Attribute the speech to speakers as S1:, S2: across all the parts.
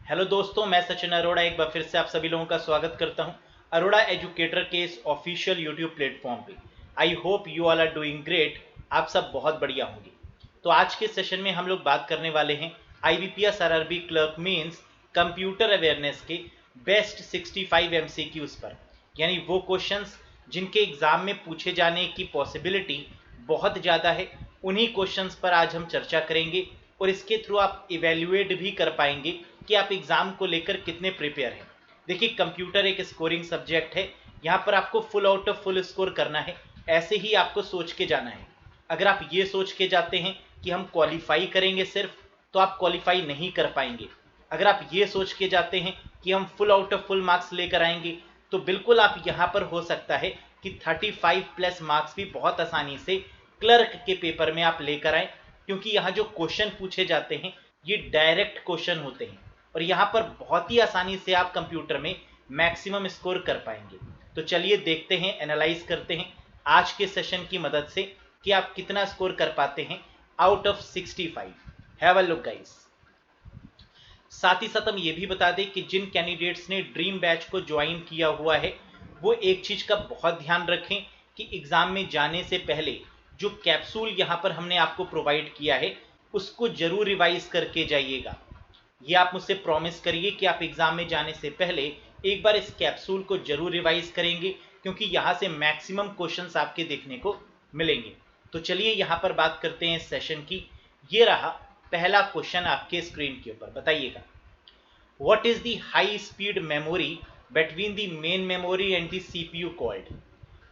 S1: Hello दोस्तों, मैं सचिन अरोड़ा एक बार फिर से आप सभी लोगों का स्वागत करता हूं अरोड़ा एजुकेटर के इस ऑफिशियल यूट्यूब प्लेटफॉर्म पे। I hope you all are doing great. आप सब बहुत बढ़िया होंगे। तो आज के सेशन में हम लोग बात करने वाले हैं IBPS RRB clerk mains computer awareness के बेस्ट 65 MCQs पर, यानी वो क्वेश्चंस जिनके एग्जाम में पूछे जाने की पॉसिबिलिटी बहुत ज़्यादा है। उन्हीं क्वेश्चंस पर आज हम चर्चा करेंगे और इसके थ्रू आप इवेल्युएट भी कर पाएंगे कि आप एग्जाम को लेकर कितने प्रिपेयर हैं। देखिए, कंप्यूटर एक स्कोरिंग सब्जेक्ट है। यहाँ पर आपको full out of full score करना है। ऐसे ही आपको सोच के जाना है। अगर आप ये सोच के जाते हैं कि हम क्वालिफाई करेंगे सिर्फ, तो आप क्वालिफाई नहीं कर पाएंगे। अगर आप ये सोच के जाते हैं कि हम full out of full marks लेकर आएंगे, तो बिल्कुल आप यहाँ पर हो सकता है कि 35 प्लस मार्क्स भी बहुत आसानी से क्लर्क के पेपर में आप लेकर आए, क्योंकि यहाँ जो क्वेश्चन पूछे जाते हैं ये डायरेक्ट क्वेश्चन होते हैं और यहाँ पर बहुत ही आसानी से आप कंप्यूटर में मैक्सिमम स्कोर कर पाएंगे। तो चलिए देखते हैं, एनालाइज करते हैं आज के सेशन की मदद से कि आप कितना स्कोर कर पाते हैं out of 65। Have a look guys. साथ ही साथ हम ये भी बता दें कि जिन कैंडिडेट्स ने ड्रीम बैच को ज्वाइन किया हुआ है वो एक चीज का बहुत ध्यान रखें कि एग्जाम में जाने से पहले जो कैप्सूल यहाँ पर हमने आपको प्रोवाइड किया है उसको जरूर रिवाइज करके जाइएगा। ये आप मुझसे प्रॉमिस करिए कि आप एग्जाम में जाने से पहले एक बार इस कैप्सूल को जरूर रिवाइज करेंगे, क्योंकि यहाँ से मैक्सिमम क्वेश्चंस आपके देखने को मिलेंगे। तो चलिए यहाँ पर बात करते हैं इस सेशन की। ये रहा पहला क्वेश्चन आपके स्क्रीन के ऊपर। बताइएगा, what is the high speed memory between the main memory and the CPU called.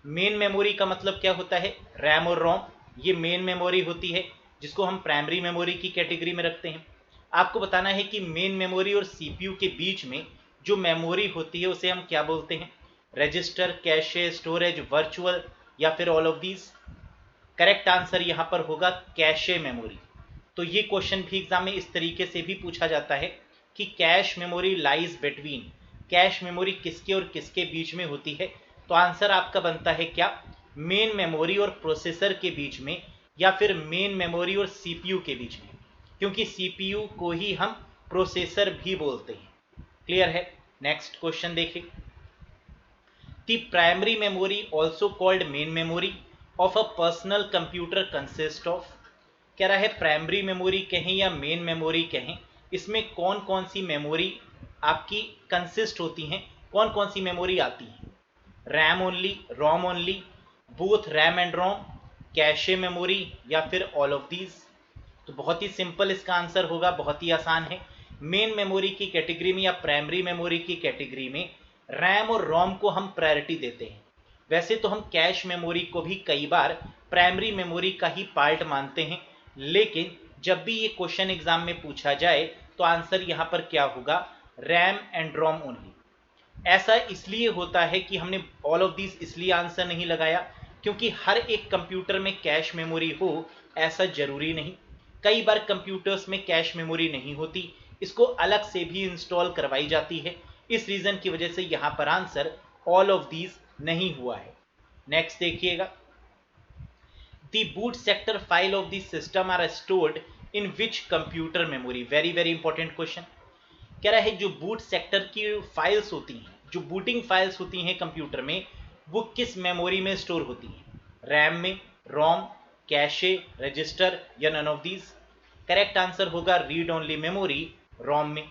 S1: Main memory का मतलब क्या होता है? रैम और रोम। ये मेन मेमोरी होती है जिसको हम प्राइमरी मेमोरी की कैटेगरी में रखते हैं। आपको बताना है कि मेन मेमोरी और CPU के बीच में जो मेमोरी होती है उसे हम क्या बोलते हैं? रजिस्टर, कैशे, स्टोरेज, वर्चुअल या फिर all of these? Correct answer यहाँ पर होगा कैशे मेमोरी। तो ये क्वेश्चन भी एग्जाम में इस तरीके से भी पूछा जाता है कि cache memory lies between. Cache memory किसके और किसके बीच में होती है? तो आंसर आपका बनता है क्या? मेन मेमोरी और प्रोसेसर के बीच में, या फिर मेन मेमोरी और CPU के बीच में, क्योंकि CPU को ही हम प्रोसेसर भी बोलते हैं। क्लियर है? नेक्स्ट क्वेश्चन देखिए। The primary memory also called main memory of a personal computer consist of. कह रहा है प्राइमरी मेमोरी कहें या मेन मेमोरी कहें, इसमें कौन कौन सी मेमोरी आपकी कंसिस्ट होती हैं, कौन कौन सी मेमोरी आती हैं? RAM only, ROM only, both RAM and ROM, cache memory या फिर ऑल ऑफ दीज? तो बहुत ही सिंपल इसका आंसर होगा, बहुत ही आसान है। मेन मेमोरी की कैटेगरी में या प्राइमरी मेमोरी की कैटेगरी में रैम और रोम को हम प्रायोरिटी देते हैं। वैसे तो हम कैश मेमोरी को भी कई बार प्राइमरी मेमोरी का ही पार्ट मानते हैं, लेकिन जब भी ये क्वेश्चन एग्जाम में पूछा जाए तो आंसर यहाँ पर क्या होगा? RAM and ROM only. ऐसा इसलिए होता है कि हमने ऑल ऑफ दीज इसलिए आंसर नहीं लगाया क्योंकि हर एक कंप्यूटर में कैश मेमोरी हो ऐसा जरूरी नहीं। कई बार कंप्यूटर्स में कैश मेमोरी नहीं होती, इसको अलग से भी इंस्टॉल करवाई जाती है। इस रीजन की वजह से यहाँ पर आंसर ऑल ऑफ दीज नहीं हुआ है। नेक्स्ट देखिएगा, the boot sector file of the system are stored in which computer memory. Very very important question. कह रहा है जो बूट सेक्टर की फाइल्स होती हैं, जो बूटिंग फाइल्स होती हैं कंप्यूटर में, वो किस मेमोरी में स्टोर होती हैं? रैम में, रोम, कैशे, रजिस्टर या none of these? Correct answer होगा रीड ओनली मेमोरी, रोम में।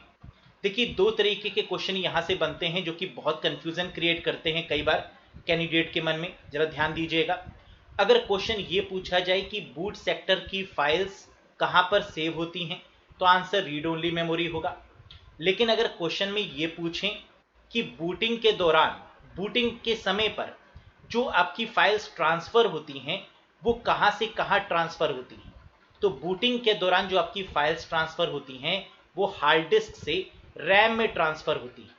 S1: देखिए, दो तरीके के क्वेश्चन यहाँ से बनते हैं जो कि बहुत कंफ्यूजन क्रिएट करते हैं कई बार कैंडिडेट के मन में। जरा ध्यान दीजिएगा। अगर क्वेश्चन ये पूछा जाए कि बूट सेक्टर की फाइल्स कहाँ पर सेव होती हैं, तो आंसर रीड ओनली मेमोरी होगा। लेकिन अगर क्वेश्चन में ये पूछें कि बूटिंग के दौरान, बूटिंग के समय पर जो आपकी फाइल्स ट्रांसफर होती हैं वो कहाँ से कहाँ ट्रांसफर होती हैं, तो बूटिंग के दौरान जो आपकी फाइल्स ट्रांसफर होती हैं वो हार्ड डिस्क से रैम में ट्रांसफर होती है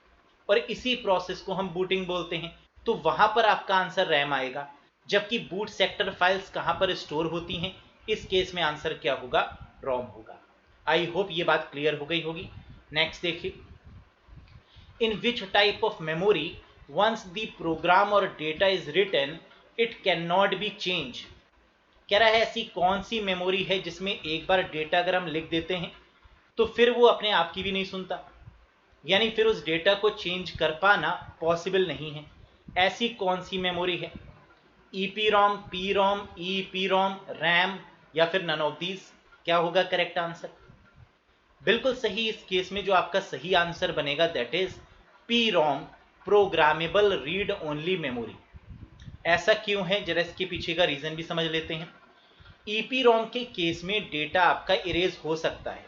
S1: और इसी प्रोसेस को हम बूटिंग बोलते हैं। तो वहां पर आपका आंसर रैम आएगा। जबकि बूट सेक्टर फाइल्स कहां पर स्टोर होती हैं, इस केस में आंसर क्या होगा? रोम होगा। आई होप ये बात क्लियर हो गई होगी। नेक्स्ट देखिए, in which type of memory once the program और data is written it can not be change. कह रहा है ऐसी कौन सी मेमोरी है जिसमें एक बार डेटा अगर हम लिख देते हैं तो फिर वो अपने आप की भी नहीं सुनता? यानी फिर उस डेटा को चेंज कर पाना पॉसिबल नहीं है। ऐसी कौन सी मेमोरी है? ईपीरोम, पीरोम, ईपीरोम, रैम या फिर नन ऑफ दीज? क्या होगा करेक्ट आंसर? बिल्कुल सही। इस केस में जो आपका सही आंसर बनेगा that is PROM, programmable read only memory. ऐसा क्यों है, जरा इसके पीछे का रीजन भी समझ लेते हैं। ईपीरोम के केस में डेटा आपका इरेज हो सकता है,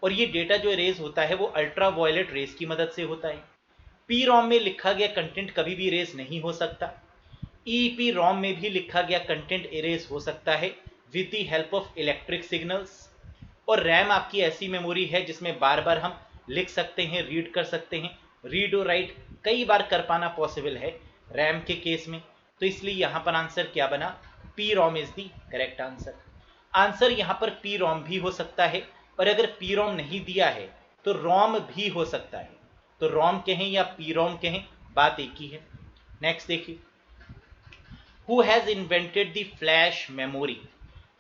S1: और ये डेटा जो इरेज होता है वो अल्ट्रा वायलेट रेस की मदद से होता है। पी रोम में लिखा गया कंटेंट कभी भी इरेज नहीं हो सकता। ईपी रोम में भी लिखा गया कंटेंट इरेज हो सकता है with the help of electric signals. और रैम आपकी ऐसी मेमोरी है जिसमें बार बार हम लिख सकते हैं, रीड कर सकते हैं। रीड और राइट कई बार कर पाना पॉसिबल है रैम के केस में। तो इसलिए यहां पर आंसर क्या बना? P ROM is the correct answer. Answer यहां पर पी रोम भी हो सकता है, और अगर पी रोम नहीं दिया है तो रोम भी हो सकता है। तो रोम कहें या पी रोम कहें, बात एक ही है। नेक्स्ट देखिए, who has invented the flash memory?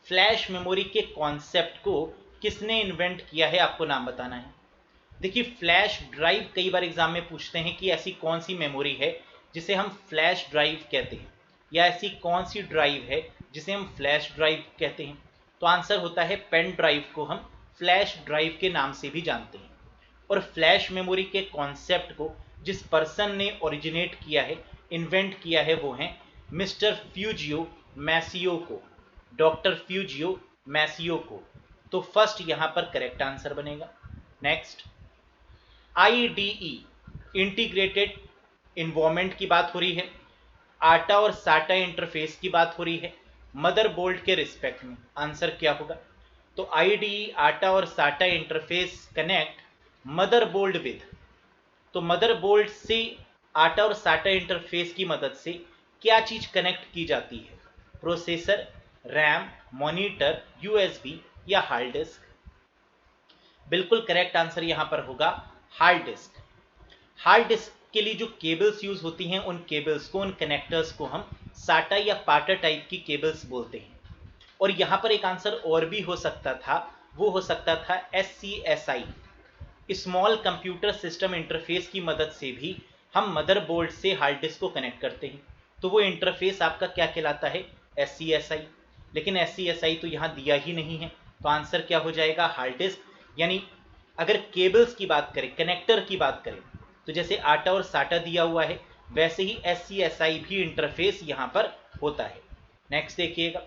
S1: Flash memory के कॉन्सेप्ट को किसने इन्वेंट किया है, आपको नाम बताना है। देखिए, फ्लैश ड्राइव कई बार एग्जाम में पूछते हैं कि ऐसी कौन सी मेमोरी है जिसे हम फ्लैश ड्राइव कहते हैं, या ऐसी कौन सी ड्राइव है जिसे हम फ्लैश ड्राइव कहते हैं। तो आंसर होता है पेन ड्राइव को हम फ्लैश ड्राइव के नाम से भी जानते हैं। और फ्लैश मेमोरी के कॉन्सेप्ट को जिस पर्सन ने ओरिजिनेट किया है, इन्वेंट किया है, वो हैं मिस्टर फ्यूजियो मैसियोको, डॉक्टर फ्यूजियो मैसियोको। तो फर्स्ट यहां पर करेक्ट आंसर बनेगा। नेक्स्ट, आईडीई, इंटीग्रेटेड इन्वायरमेंट की बात हो रही है, आटा और साटा इंटरफेस की बात हो रही है मदरबोर्ड के रिस्पेक्ट में। आंसर क्या होगा? तो आईडीई, आटा और साटा इंटरफेस कनेक्ट मदरबोर्ड विद। तो मदरबोर्ड से आटा और साटा इंटरफेस की मदद से क्या चीज कनेक्ट की जाती है? प्रोसेसर, रैम, मॉनिटर, यूएसबी या हार्ड डिस्क? बिल्कुल करेक्ट आंसर यहां पर होगा हार्ड डिस्क। हार्ड डिस्क के लिए जो केबल्स यूज होती हैं, उन केबल्स को, उन कनेक्टर्स को हम साटा या पाटा टाइप की केबल्स बोलते हैं। और यहां पर एक आंसर और भी हो सकता था, वो हो सकता था SCSI, small computer system interface की मदद से भी हम मदरबोर्ड से हार्ड डिस्क को कनेक्ट करते हैं। तो वो इंटरफेस आपका क्या कहलाता है? SCSI। लेकिन SCSI तो यहां दिया ही नहीं है, तो आंसर क्या हो जाएगा? Hard disk. यानी अगर केबल्स की बात करें, कनेक्टर की बात करें, तो जैसे आटा और साटा दिया हुआ है, वैसे ही SCSI भी इंटरफेस यहां पर होता है। नेक्स्ट देखिएगा,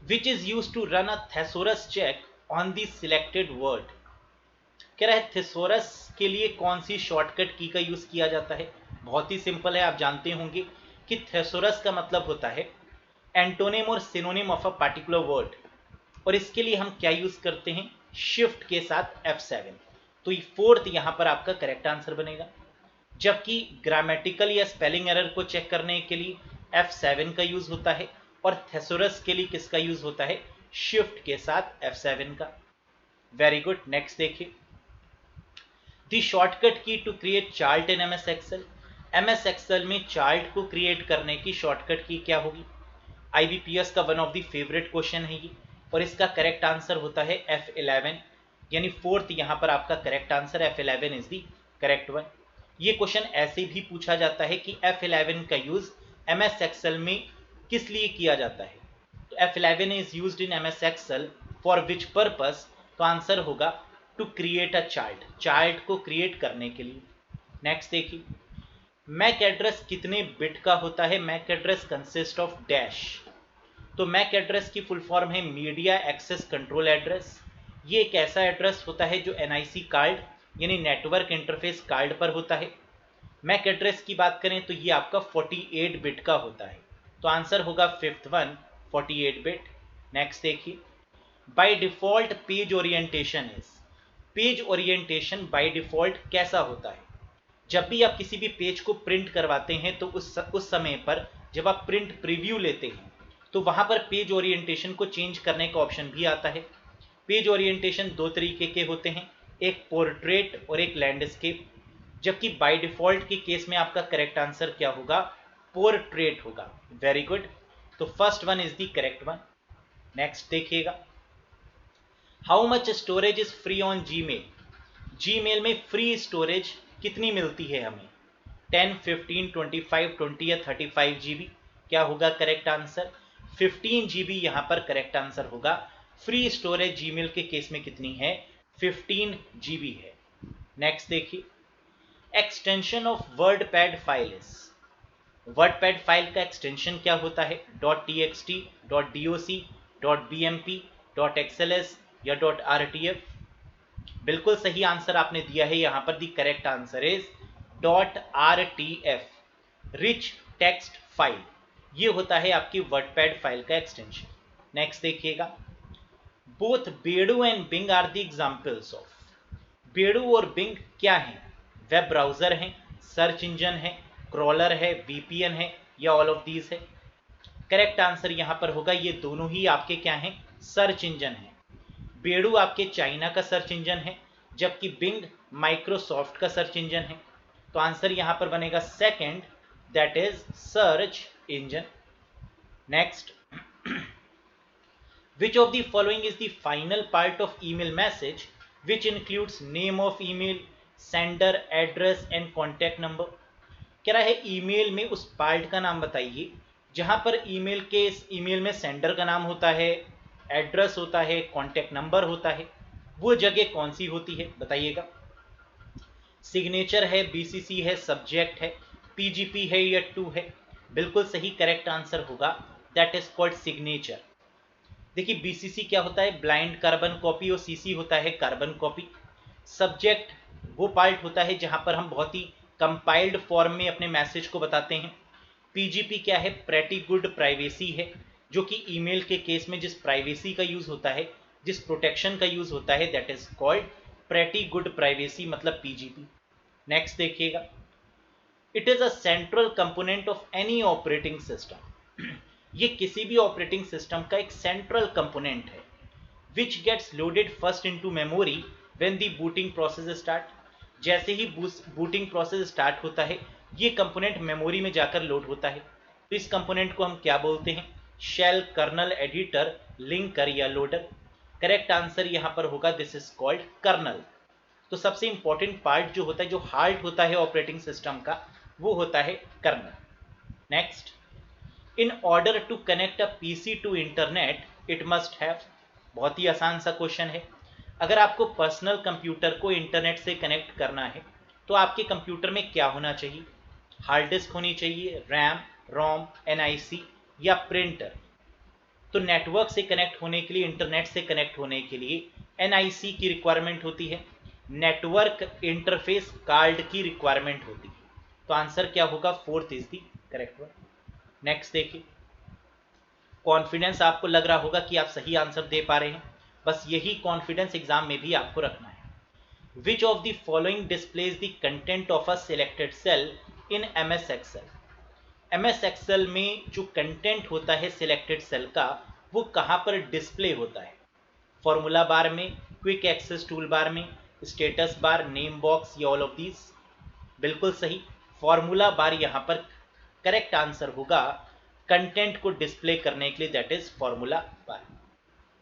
S1: which is use to run a thesaurus check on the selected word? कह रहा है थेसोरस के लिए कौन सी शॉर्टकट की का यूज किया जाता है? बहुत ही सिंपल है, आप जानते होंगे कि थेसोरस का मतलब होता है एंटोनिम और synonym of a particular word. और इसके लिए हम क्या यूज करते हैं? शिफ्ट के साथ F7। तो ये फोर्थ यहां पर आपका करेक्ट आंसर बनेगा। जबकि ग्रामेटिकल या स्पेलिंग एरर को चेक करने के लिए F7 का यूज होता है, और थेसोरस के लिए किसका यूज होता है? शिफ्ट के साथ F7 का। Very good. नेक्स्ट देखिए, the shortcut key to create chart in MS excel. MS excel में चार्ट को क्रिएट करने की शॉर्टकट की क्या होगी? IBPS का one of the favourite question है ये, और इसका करेक्ट आंसर होता है F11। यानी फोर्थ यहां पर आपका correct answer F11 is the correct one. ये क्वेश्चन ऐसे भी पूछा जाता है कि F11 का यूज MS एक्सेल में किस लिए किया जाता है? तो F11 is used in MS excel for which purpose? तो आंसर होगा to create a chart, chart को क्रिएट करने के लिए। नेक्स्ट देखिए, मैक एड्रेस कितने बिट का होता है? MAC address consist of dash. तो मैक एड्रेस की फुल फॉर्म है मीडिया एक्सेस कंट्रोल एड्रेस। ये एक ऐसा एड्रेस होता है जो NIC कार्ड यानी नेटवर्क इंटरफेस कार्ड पर होता है। मैक एड्रेस की बात करें तो ये आपका 48 बिट का होता है। तो आंसर होगा फिफ्थ वन, 48 बिट। नेक्स्ट देखिए, by default page orientation is. Page orientation by default कैसा होता है? जब भी आप किसी भी पेज को प्रिंट करवाते हैं तो उस समय पर जब आप प्रिंट प्रीव्यू लेते हैं तो वहां पर पेज ओरिएंटेशन को चेंज करने का ऑप्शन भी आता है। पेज ओरिएंटेशन दो तरीके के होते हैं, एक पोर्ट्रेट और एक लैंडस्केप। जबकि बाय डिफॉल्ट के केस में आपका करेक्ट आंसर क्या होगा? पोर्ट्रेट होगा। Very good. तो first one is the correct one. Next देखिएगा, how much storage is free on Gmail? Gmail में फ्री स्टोरेज कितनी मिलती है हमें? 10, 15, 25, 20 या 35 GB? क्या होगा करेक्ट आंसर? 15 GB यहाँ पर करेक्ट आंसर होगा। फ्री स्टोरेज जीमेल के केस में कितनी है? 15 GB है। नेक्स्ट देखिए, extension of WordPad file is. WordPad file का एक्सटेंशन क्या होता है? .txt, .doc, .bmp, .xls या .rtf? बिल्कुल सही आंसर आपने दिया है यहाँ पर। The correct answer is .rtf, rich text file. ये होता है आपकी वर्डपैड फाइल का एक्सटेंशन। नेक्स्ट देखिएगा, both Baidu and Bing are the examples of. Baidu और बिंग क्या है? वेब ब्राउजर है, सर्च इंजन है, क्रॉलर है, वीपीएन है या ऑल ऑफ दीज है? करेक्ट आंसर यहां पर होगा ये दोनों ही आपके क्या हैं? सर्च इंजन है। बेडू आपके चाइना का सर्च इंजन है, जबकि बिंग माइक्रोसॉफ्ट का सर्च इंजन है। तो आंसर यहां पर बनेगा second, that is search engine. Next, which of the following is the final part of email message which includes name of email, sender, address and contact number? कह रहा है email में उस पार्ट का नाम बताइए जहां पर ईमेल में सेंडर का नाम होता है, एड्रेस होता है, कॉन्टैक्ट नंबर होता है। वो जगह कौन सी होती है बताइएगा। सिग्नेचर है, बीसीसी है, सब्जेक्ट है, पीजीपी है या टू है? बिल्कुल सही करेक्ट आंसर होगा, दैट इज कॉल्ड सिग्नेचर। देखिए बीसीसी क्या होता है? ब्लाइंड कार्बन कॉपी, और सीसी होता है कार्बन कॉपी। सब्जेक्ट वो पार्ट होता है जहां पर हम बहुत ही कंपाइल्ड फॉर्म में अपने मैसेज को बताते हैं। पीजीपी क्या है? प्रेटी गुड प्राइवेसी है, जो कि ईमेल के केस में जिस प्राइवेसी का यूज होता है, जिस प्रोटेक्शन का यूज होता है, that is called pretty good privacy, मतलब पीजीपी। नेक्स्ट देखिएगा, it is a central component of any operating system. ये किसी भी ऑपरेटिंग सिस्टम का एक सेंट्रल कंपोनेंट है। Which gets loaded first into memory when the booting process start. जैसे ही बूटिंग प्रोसेस स्टार्ट होता है, ये कंपोनेंट मेमोरी में जाकर लोड होता है। तो इस कंपोनेंट को हम क्या बोलते हैं? शेल, कर्नल, एडिटर, लिंकर या लोडर? करेक्ट आंसर यहां पर होगा, दिस इज कॉल्ड कर्नल। तो सबसे इंपॉर्टेंट पार्ट जो होता है, जो हार्ट होता है ऑपरेटिंग सिस्टम का, वो होता है kernel. Next, in order to connect a PC to internet it must have. बहुत ही आसान सा क्वेश्चन है। अगर आपको पर्सनल कंप्यूटर को इंटरनेट से कनेक्ट करना है तो आपके कंप्यूटर में क्या होना चाहिए? हार्ड डिस्क होनी चाहिए, रैम, रोम, एनआईसी या प्रिंटर? तो नेटवर्क से कनेक्ट होने के लिए, इंटरनेट से कनेक्ट होने के लिए एनआईसी की रिक्वायरमेंट होती है, नेटवर्क इंटरफेस कार्ड की रिक्वायरमेंट होती है। तो आंसर क्या होगा? Fourth is the correct one. Next देखिए, कॉन्फिडेंस आपको लग रहा होगा कि आप सही आंसर दे पा रहे हैं, बस यही कॉन्फिडेंस एग्जाम में भी आपको रखना है। Which of the following displays the content of a selected cell in MS excel? MS excel में जो कंटेंट होता है सिलेक्टेड सेल का, वो कहां पर डिस्प्ले होता है? फॉर्मूला बार में, क्विक एक्सेस टूल बार में, स्टेटस बार, नेम बॉक्स या ऑल ऑफ दीज? बिल्कुल सही, फॉर्मूला बार यहां पर करेक्ट आंसर होगा कंटेंट को डिस्प्ले करने के लिए, that is formula bar.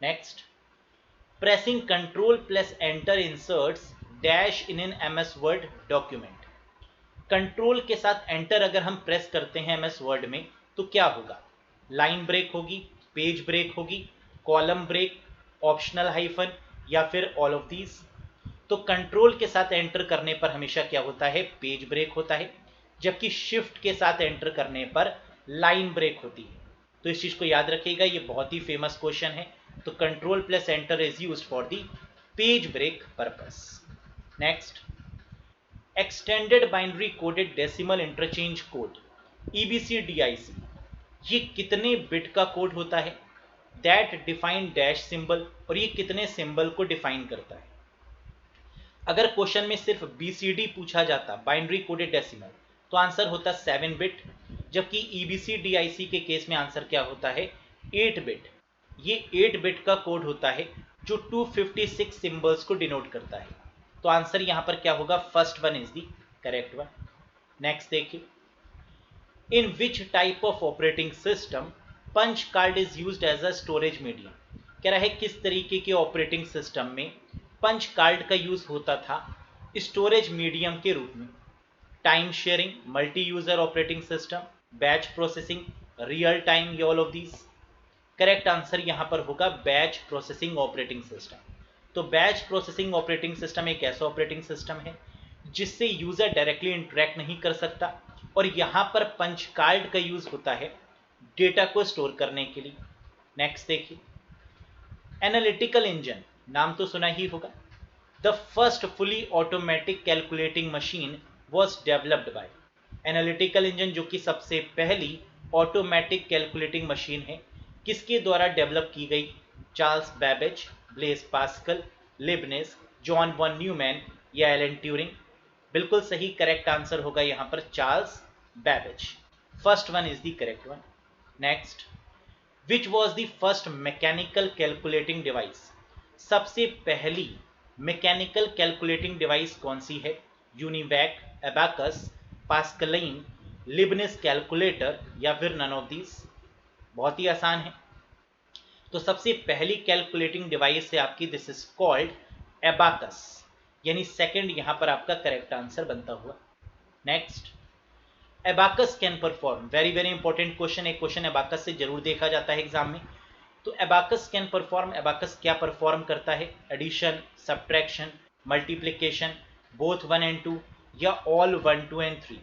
S1: Next, pressing control plus enter inserts dash in an MS word document. Control के साथ एंटर अगर हम प्रेस करते हैं एमएस वर्ड में तो क्या होगा? लाइन ब्रेक होगी, पेज ब्रेक होगी, कॉलम ब्रेक, ऑप्शनल हाइफन या फिर ऑल ऑफ दीज? तो कंट्रोल के साथ एंटर करने पर हमेशा क्या होता है? पेज ब्रेक होता है, जबकि शिफ्ट के साथ एंटर करने पर लाइन ब्रेक होती है। तो इस चीज को याद रखिएगा, ये बहुत ही फेमस क्वेश्चन है। तो control plus enter is used for the page break purpose. Next, extended binary coded decimal interchange code, EBCDIC, ये कितने बिट का कोड होता है? दैट डिफाइन डैश सिंबल, और ये कितने सिंबल को डिफाइन करता है? अगर क्वेश्चन में सिर्फ BCD पूछा जाता, बाइनरी कोडेड डेसिमल, तो आंसर होता 7 बिट, जबकि EBCDIC के केस में आंसर क्या होता है? 8 बिट। ये 8 बिट का कोड होता है जो 256 सिंबल्स को डिनोट करता है। तो आंसर यहां पर क्या होगा? First one is the correct one. Next देखिए, in which type of operating system punch card is used as a storage medium? कह रहा है किस तरीके के ऑपरेटिंग सिस्टम में पंच कार्ड का यूज होता था स्टोरेज मीडियम के रूप में, time sharing, multi user operating system, batch processing, real time, ये all of these. Correct answer यहां पर होगा बैच प्रोसेसिंग ऑपरेटिंग सिस्टम। तो बैच प्रोसेसिंग ऑपरेटिंग सिस्टम एक ऐसा ऑपरेटिंग सिस्टम है जिससे यूजर डायरेक्टली इंटरेक्ट नहीं कर सकता, और यहां पर पंच कार्ड का यूज होता है डेटा को स्टोर करने के लिए। नेक्स्ट देखिए, एनालिटिकल इंजन, नाम तो सुना ही होगा। The first fully automatic calculating machine was developed by. Analytical engine जो कि सबसे पहली ऑटोमेटिक कैलकुलेटिंग मशीन है, किसके द्वारा डेवलप की गई? Charles Babbage, Blaise Pascal, Leibniz, John von Neumann या एलन ट्यूरिंग? बिल्कुल सही, करेक्ट आंसर होगा यहां पर Charles Babbage. First one is the correct one. Next, which was the first mechanical calculating device? सबसे पहली मैकेनिकल कैलकुलेटिंग डिवाइस कौन सी है? UNIVAC, abacus, Pascaline, Leibniz calculator या फिर नन ऑफ दीज? बहुत ही आसान है। तो सबसे पहली कैलकुलेटिंग डिवाइस है आपकी, दिस इज कॉल्ड एबाकस, यानी सेकंड यहां पर आपका करेक्ट आंसर बनता हुआ। Next, abacus can perform, very very important question, एक क्वेश्चन एबाकस से जरूर देखा जाता है एग्जाम में। तो एबाकस कैन परफॉर्म, एबाकस क्या परफॉर्म करता है? Addition, subtraction, multiplication, both 1 and 2 या ऑल 1, 2 and 3?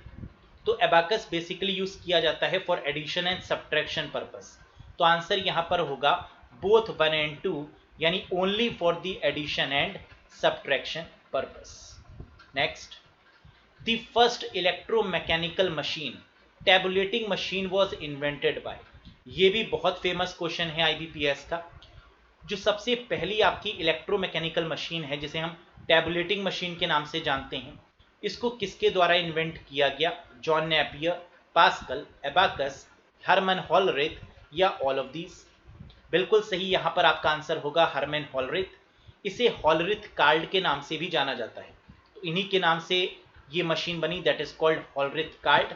S1: तो एबाकस बेसिकली यूज किया जाता है for addition and subtraction purpose. तो आंसर यहां पर होगा बोथ 1 and 2, यानी only for the addition and subtraction purpose. Next, the first electromechanical machine, tabulating machine was invented by. ये भी बहुत फेमस क्वेश्चन है आईबीपीएस का। जो सबसे पहली आपकी इलेक्ट्रोमैकेनिकल मशीन है, जिसे हम टैबुलेटिंग मशीन के नाम से जानते हैं, इसको किसके द्वारा इन्वेंट किया गया? John Napier, Pascal, abacus, Herman Hollerith या ऑल ऑफ दीज? बिल्कुल सही, यहां पर आपका आंसर होगा हरमन हॉलरेथ। इसे हॉलरेथ कार्ड के नाम से भी जाना जाता है, तो इन्हीं के नाम से ये मशीन बनी, दैट इज कॉल्ड हॉलरेथ कार्ड,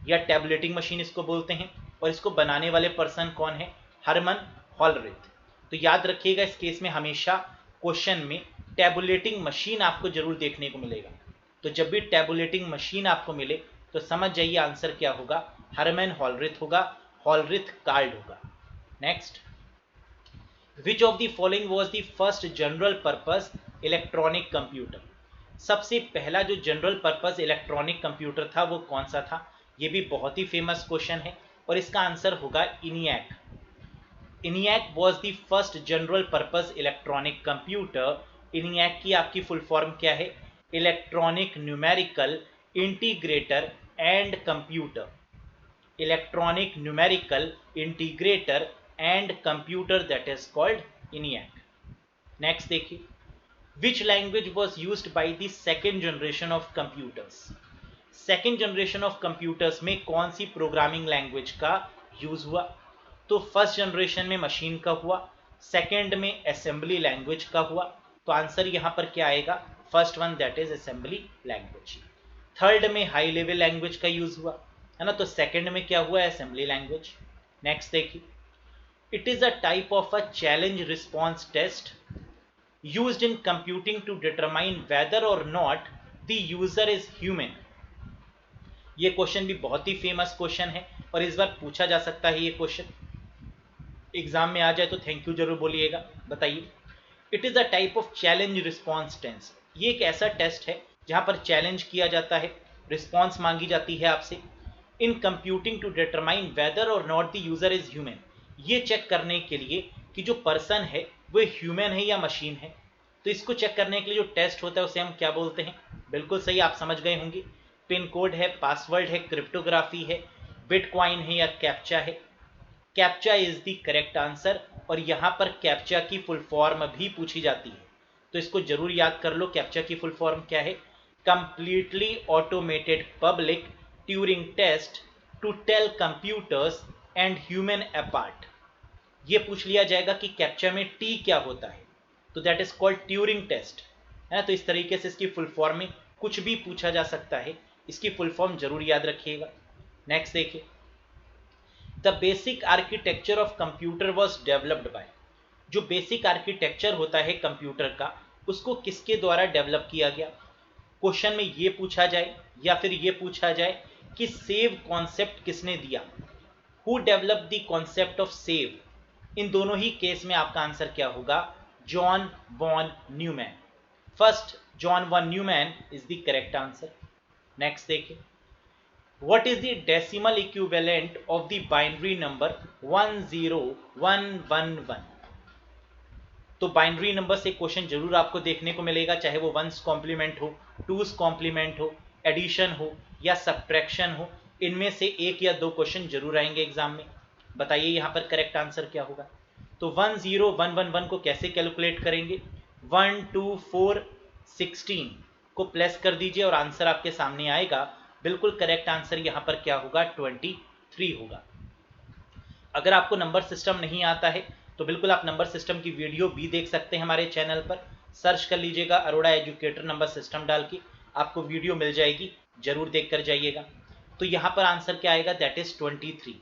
S1: या टैबुलेटिंग मशीन इसको बोलते हैं। और इसको बनाने वाले पर्सन कौन है? हरमन हॉलरेथ। तो याद रखिएगा, इस केस में हमेशा क्वेश्चन में टैबुलेटिंग मशीन आपको जरूर देखने को मिलेगा। तो जब भी टैबुलेटिंग मशीन आपको मिले तो समझ जाइए आंसर क्या होगा, हरमन हॉलरेथ होगा, हॉलरेथ कार्ड होगा। Next, which of the following was the first general purpose electronic computer? सबसे पहला जो जनरल पर्पस इलेक्ट्रॉनिक कंप्यूटर था वो कौन सा था? ये भी बहुत ही फेमस क्वेश्चन है और इसका आंसर होगा ENIAC. ENIAC was the first general purpose electronic computer. ENIAC की आपकी फुल फॉर्म क्या है? Electronic numerical integrator and computer. Electronic numerical integrator and computer, that is called ENIAC. Next देखिए, which language was used by the second generation of computers? Second generation of computers में कौन सी programming language का use हुआ? तो first generation में machine का हुआ, सेकेंड में असेंबली लैंग्वेज का हुआ। तो आंसर यहां पर क्या आएगा? First one, that is assembly language. Third में हाई लेवल लैंग्वेज का यूज हुआ है ना, तो सेकेंड में क्या हुआ? Assembly language. नेक्स्ट देखिए, it is a type of a challenge response test used in computing to determine whether or not the user is human। ये क्वेश्चन भी बहुत ही फेमस क्वेश्चन है और इस बार पूछा जा सकता है ये क्वेश्चन एग्जाम में आ जाए तो थैंक यू जरूर बोलिएगा। बताइए, it is a type of challenge response test. ये एक ऐसा टेस्ट है जहां पर चैलेंज किया जाता है, रिस्पॉन्स मांगी जाती है आपसे, in computing to determine whether or not the user is human. ये चेक करने के लिए कि जो पर्सन है वो ह्यूमन है या मशीन है। तो इसको चेक करने के लिए जो टेस्ट होता है उसे हम क्या बोलते हैं? बिल्कुल सही, आप समझ गए होंगे। पिन कोड है, पासवर्ड है, क्रिप्टोग्राफी है, बिटकॉइन है या कैप्चा है? Captcha is the correct answer, और यहां पर कैप्चा की फुल फॉर्म भी पूछी जाती है, तो इसको जरूर याद कर लो। कैप्चा की फुल फॉर्म क्या है? Completely automated public Turing test to tell computers and human apart. ये पूछ लिया जाएगा कि कैप्चा में टी क्या होता है, तो that is called Turing test है। तो इस तरीके से इसकी फुल फॉर्म में कुछ भी पूछा जा सकता है, इसकी फुल फॉर्म जरूर याद रखिएगा। नेक्स्ट देखिए, the basic architecture of computer was developed by. जो बेसिक आर्किटेक्चर होता है कंप्यूटर का, उसको किसके द्वारा डेवलप किया गया? क्वेश्चन में ये पूछा जाए या फिर ये पूछा जाए कि सेव कॉन्सेप्ट किसने दिया, who develop the concept of save, इन दोनों ही केस में आपका आंसर क्या होगा, John von Neumann. First John von Neumann is the correct answer. Next देखिए, what is the decimal equivalent of the binary number 10111? तो बाइनरी नंबर से क्वेश्चन जरूर आपको देखने को मिलेगा, चाहे वो वंस कॉम्प्लीमेंट हो, टूस कॉम्प्लीमेंट हो, एडिशन हो या सब्ट्रैक्शन हो, इनमें से एक या दो क्वेश्चन जरूर आएंगे एग्जाम में। बताइए यहाँ पर करेक्ट आंसर क्या होगा। तो 10111 को कैसे कैलकुलेट करेंगे, 1 2 4 16 को प्लस कर दीजिए और आंसर आपके सामने आएगा। बिल्कुल करेक्ट आंसर यहाँ पर क्या होगा, 23 होगा। अगर आपको नंबर सिस्टम नहीं आता है तो बिल्कुल आप नंबर सिस्टम की वीडियो भी देख सकते हैं हमारे चैनल पर, सर्च कर लीजिएगा अरोड़ा एजुकेटर नंबर सिस्टम डाल के, आपको वीडियो मिल जाएगी, जरूर देख कर जाइएगा। तो यहाँ पर आंसर क्या आएगा, दैट इज 23।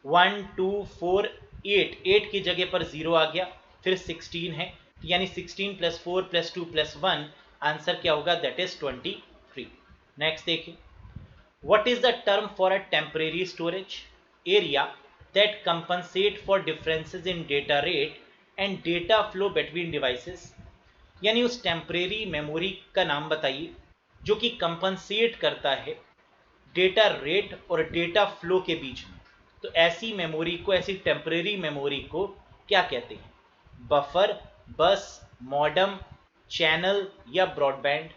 S1: 1 2 4 8, 8 की जगह पर 0 आ गया, फिर 16 है, यानी 16 + 4 + 2 + 1, आंसर क्या होगा, दैट इज 23। नेक्स्ट देखिए, what is the term for a temporary storage area that compensate for differences in data rate and data flow between devices? यानी उस टेम्परेरी मेमोरी का नाम बताइए जो कि कंपनसेट करता है डेटा रेट और डेटा फ्लो के बीच में। तो ऐसी मेमोरी को, ऐसी टेम्परेरी मेमोरी को क्या कहते हैं, बफर, बस, मॉडम, चैनल या ब्रॉडबैंड।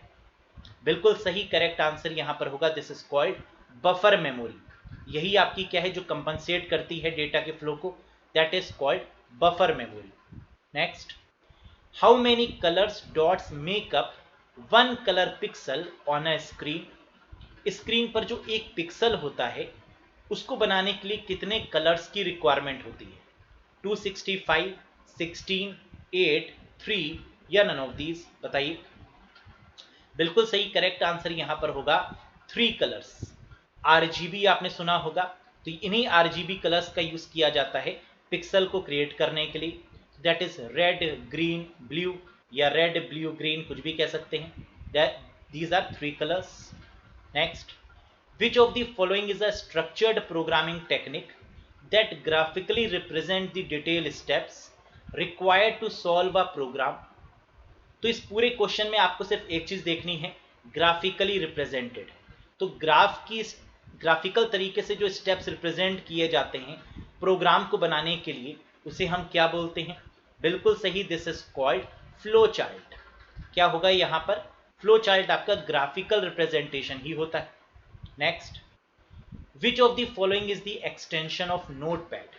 S1: बिल्कुल सही करेक्ट आंसर यहां पर होगा, this is called buffer memory. यही आपकी क्या है जो कंपनसेट करती है डेटा के फ्लो को, that is called buffer memory. Next, how many colours dots make up 1 colour pixel on a screen? Screen पर जो एक पिक्सल होता है उसको बनाने के लिए कितने कलर्स की रिक्वायरमेंट होती है, 265, 16, 8, 3 या नन ऑफ दीज? बताइए। बिल्कुल सही करेक्ट आंसर यहां पर होगा 3 कलर्स। आरजीबी आपने सुना होगा, तो इन्हीं आरजीबी कलर्स का यूज किया जाता है पिक्सल को क्रिएट करने के लिए, that is red, green, blue या रेड, ब्लू, ग्रीन, कुछ भी कह सकते हैं। These are 3 colours. Next, which of the following is a structured programming technique that graphically represent the detail steps required to solve a program? तो इस पूरे question में आपको सिर्फ एक चीज देखनी है, ग्राफिकली रिप्रेजेंटेड। तो ग्राफिकल तरीके से जो स्टेप्स रिप्रेजेंट किए जाते हैं प्रोग्राम को बनाने के लिए, उसे हम क्या बोलते हैं? बिल्कुल सही, this is called flow chart. क्या होगा यहाँ पर, फ्लो चार्ट आपका ग्राफिकल रिप्रेजेंटेशन ही होता है। Next, which of the following is the extension of notepad?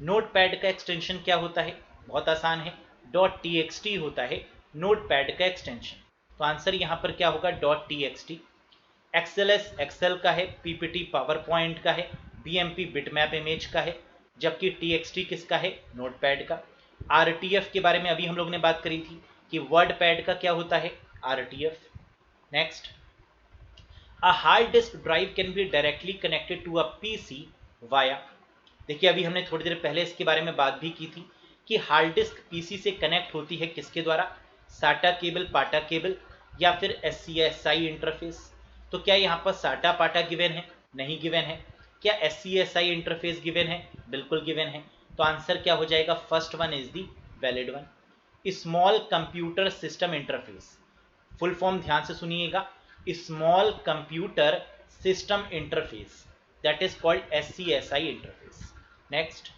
S1: Notepad का एक्सटेंशन क्या होता है, बहुत आसान है, .txt होता है नोटपैड का एक्सटेंशन। तो आंसर यहां पर क्या होगा, .txt। एक्सएलएस एक्सेल का है, पीपीटी पावर पॉइंट का है, बीएमपी बिटमैप इमेज का है, जबकि टीएक्सटी किसका है, नोटपैड का। आरटीएफ के बारे में अभी हम लोग ने बात करी थी कि वर्डपैड का क्या होता है, RTF. Next, a hard disk drive can be directly connected to a PC via. देखिए अभी हमने थोड़ी देर पहले इसके बारे में बात भी की थी कि हार्ड डिस्क पीसी से कनेक्ट होती है किसके द्वारा, साटा केबल, पाटा केबल या फिर SCSI इंटरफेस। तो क्या यहाँ पर साटा पाटा गिवन है, नहीं गिवन है। क्या SCSI इंटरफेस गिवन है, बिल्कुल गिवन है। तो आंसर क्या हो जाएगा, first one is the valid one. Small computer system interface, full form ध्यान से सुनिएगा, small computer system interface, that is called SCSI interface. Next,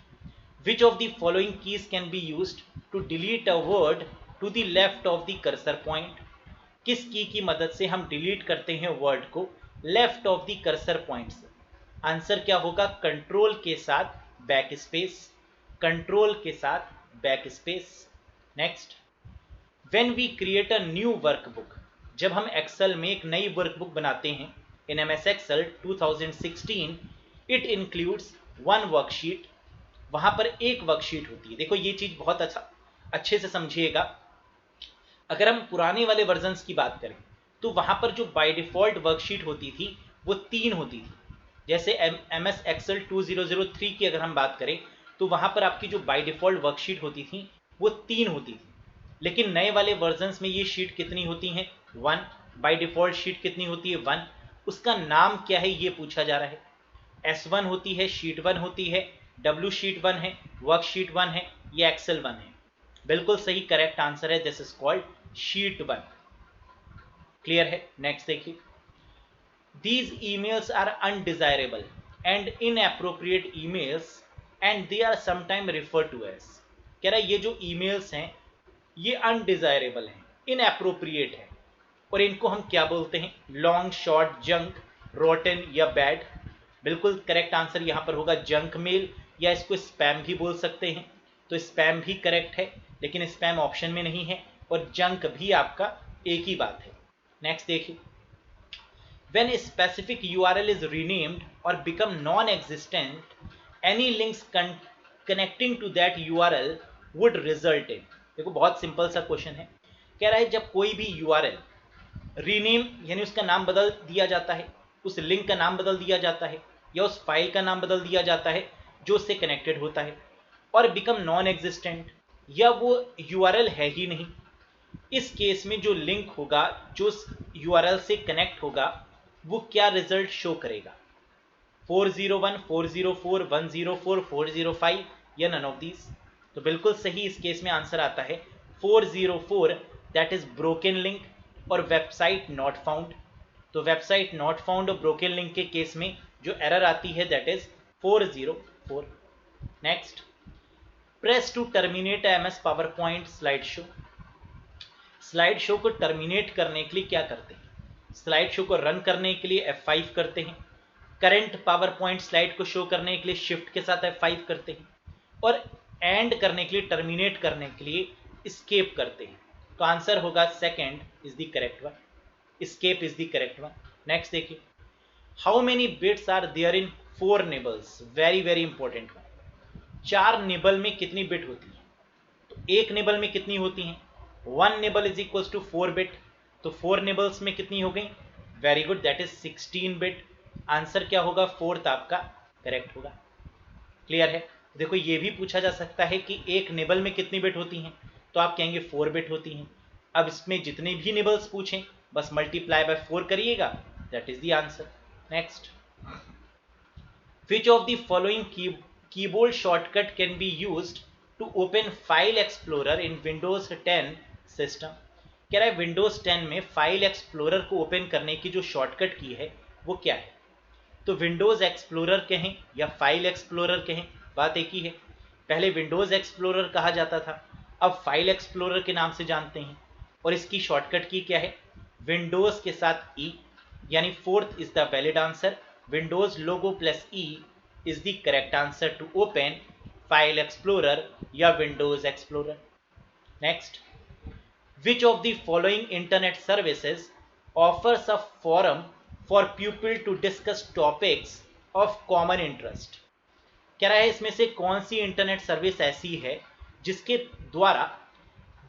S1: which of the following keys can be used to delete a word to the left of the cursor point? किस की मदद से हम delete करते हैं वर्ड को left of the cursor point से? Answer क्या होगा, कंट्रोल के साथ बैक स्पेस, कंट्रोल के साथ backspace. Next, when we create a new workbook, जब हम एक्सेल में एक नई वर्कबुक बनाते हैं in MS Excel 2016, it includes 1 worksheet, वहां पर एक वर्कशीट होती है। देखो ये चीज बहुत अच्छे से समझिएगा। अगर हम पुराने वाले वर्जन्स की बात करें तो वहां पर जो बाय डिफॉल्ट वर्कशीट होती थी वो 3 होती थी। जैसे MS Excel 2003 की अगर हम बात करें तो वहां पर आपकी जो बाय डिफॉल्ट वर्कशीट होती थी वो 3 होती थी, लेकिन नए वाले वर्जन्स में ये शीट कितनी होती हैं, 1। बाय डिफॉल्ट शीट कितनी होती है 1, उसका नाम क्या है ये पूछा जा रहा है। S1 होती है, शीट 1 होती है, W शीट 1 है, वर्कशीट 1 है, ये एक्सेल 1 है। बिल्कुल सही करेक्ट आंसर है, this is called sheet 1। Clear है। नेक्स्ट देखिए, these emails are undesirable and inappropriate emails and they are sometimes referred to as। कह रहा है ये जो emails हैं ये अनडिजायरेबल हैं, इनएप्रोप्रिएट है, और इनको हम क्या बोलते हैं, लॉन्ग, शॉर्ट, जंक, रोटन या बैड। बिल्कुल करेक्ट आंसर यहां पर होगा जंक मेल, या इसको स्पैम भी बोल सकते हैं। तो स्पैम भी करेक्ट है, लेकिन स्पैम ऑप्शन में नहीं है, और जंक भी आपका एक ही बात है। नेक्स्ट देखिए, when a specific URL is renamed or become non-existent, any links connecting to that URL would result in। देखो बहुत सिंपल सा क्वेश्चन है, कह रहा है जब कोई भी URL रीनेम यानी उसका नाम बदल दिया जाता है, उस लिंक का नाम बदल दिया जाता है, या उस फाइल का नाम बदल दिया जाता है जो उससे कनेक्टेड होता है, और बिकम नॉन एग्जिस्टेंट, या वो URL है ही नहीं, इस केस में जो लिंक होगा जो उस URL से कनेक्ट होगा वो क्या रिजल्ट शो करेगा, 401, 404, 104, 405 या नन ऑफ दीज। तो बिल्कुल सही इस केस में आंसर आता है 404, दैट इज ब्रोकन लिंक और वेबसाइट नॉट फाउंड। तो वेबसाइट नॉट फाउंड और ब्रोकन लिंक के केस में जो एरर आती है that is 404। Next, press to terminate MS PowerPoint slide show. Slide show को टर्मिनेट करने के लिए क्या करते हैं, स्लाइड शो को रन करने के लिए F5 करते हैं, करंट पावर पॉइंट स्लाइड को शो करने के लिए शिफ्ट के साथ F5 करते हैं, और एंड करने के लिए, टर्मिनेट करने के लिए एस्केप करते हैं। तो आंसर होगा second is the correct one, escape is the correct one. Next देखिए, how many bits are there in 4 nibbles, very very important one. 4 nibble में कितनी बिट होती है, तो एक निबल में कितनी होती हैं, 1 nibble is equal to 4 bit, तो 4 निबल्स में कितनी हो गई, very good, that is 16 bit. Answer क्या होगा, फोर्थ आपका करेक्ट होगा। क्लियर है। देखो ये भी पूछा जा सकता है कि एक निबल में कितनी बिट होती हैं, तो आप कहेंगे 4 बिट होती हैं। अब इसमें जितने भी निबल्स पूछें बस मल्टीप्लाई बाय 4 करिएगा, that is the answer. Next, which of the following keyboard shortcut can be used to open file explorer in Windows 10 system. कह रहा है विंडोज 10 में फाइल एक्सप्लोरर को ओपन करने की जो शॉर्टकट की है वो क्या है। तो विंडोज एक्सप्लोरर कहें या फाइल एक्सप्लोरर कहें, बात एक ही है। पहले विंडोज एक्सप्लोरर कहा जाता था, अब फाइल एक्सप्लोरर के नाम से जानते हैं, और इसकी शॉर्टकट की क्या है, विंडोज के साथ ई, यानी fourth is the valid answer. Windows logo plus E is the correct answer to open file explorer या Windows Explorer. Next, which of the following internet services offers a forum for people to discuss topics of common interest। कह रहा है इसमें से कौन सी internet service ऐसी है जिसके द्वारा